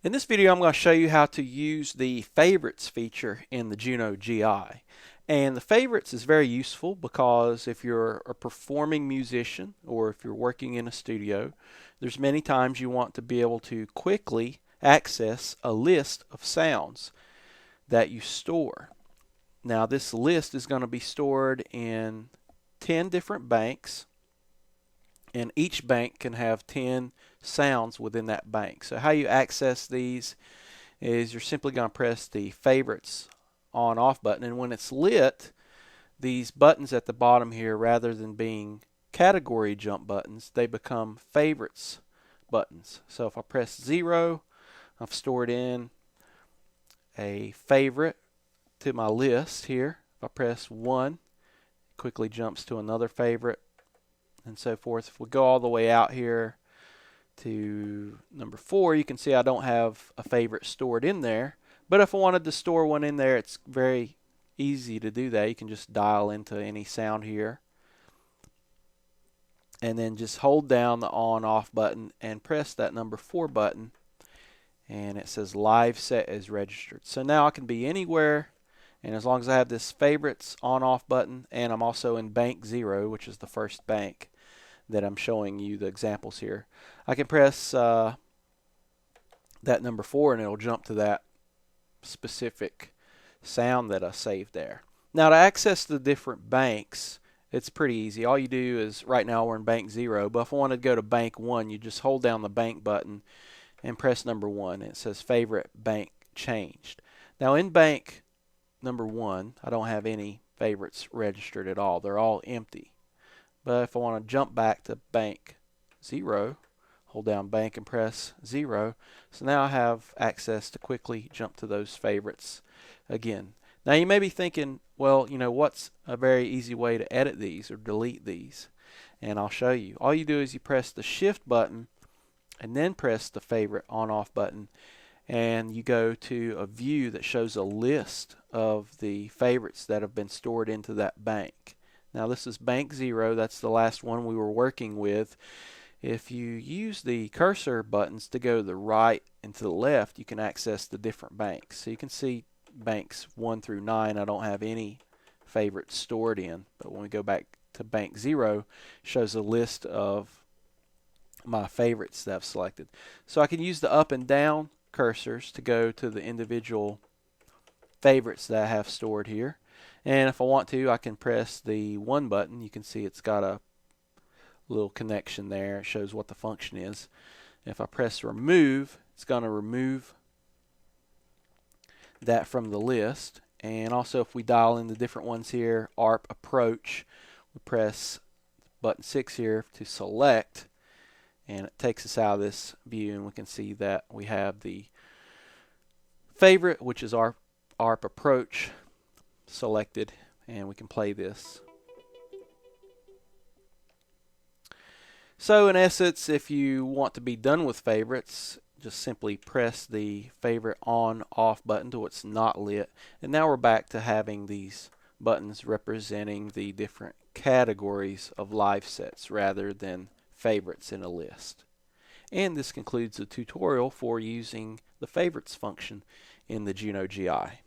In this video, I'm going to show you how to use the favorites feature in the Juno GI. And the favorites is very useful because if you're a performing musician or if you're working in a studio, there's many times you want to be able to quickly access a list of sounds that you store. Now this list is going to be stored in 10 different banks, and each bank can have 10 sounds within that bank. So how you access these is you're simply going to press the favorites on off button, and when it's lit, these buttons at the bottom here, rather than being category jump buttons, they become favorites buttons. So if I press 0, I've stored in a favorite to my list here. If I press 1, it quickly jumps to another favorite, and so forth. If we go all the way out here to number 4, you can see I don't have a favorite stored in there. But if I wanted to store one in there, it's very easy to do that. You can just dial into any sound here, and then just hold down the on-off button and press that number 4 button, and it says live set is registered. So now I can be anywhere, and as long as I have this favorites on-off button, and I'm also in bank 0, which is the first bank that I'm showing you the examples here, I can press that number 4 and it'll jump to that specific sound that I saved there. Now to access the different banks, it's pretty easy. All you do is, right now we're in bank 0, but if I wanted to go to bank 1, you just hold down the bank button and press number 1. It says favorite bank changed. Now in bank number 1, I don't have any favorites registered at all. They're all empty. But if I want to jump back to bank 0, hold down bank and press 0. So now I have access to quickly jump to those favorites again. Now you may be thinking, well, what's a very easy way to edit these or delete these? And I'll show you. All you do is you press the shift button and then press the favorite on-off button, and you go to a view that shows a list of the favorites that have been stored into that bank. Now this is bank 0, that's the last one we were working with. If you use the cursor buttons to go to the right and to the left, you can access the different banks. So you can see banks 1 through 9, I don't have any favorites stored in. But when we go back to bank 0, it shows a list of my favorites that I've selected. So I can use the up and down cursors to go to the individual favorites that I have stored here. And if I want to, I can press the 1 button. You can see it's got a little connection there. It shows what the function is. If I press remove, it's going to remove that from the list. And also if we dial in the different ones here, ARP approach, we press button 6 here to select, and it takes us out of this view, and we can see that we have the favorite, which is ARP approach, selected, and we can play this. So in essence, if you want to be done with favorites, just simply press the favorite on off button till it's not lit, and now we're back to having these buttons representing the different categories of live sets rather than favorites in a list. And this concludes the tutorial for using the favorites function in the Juno GI.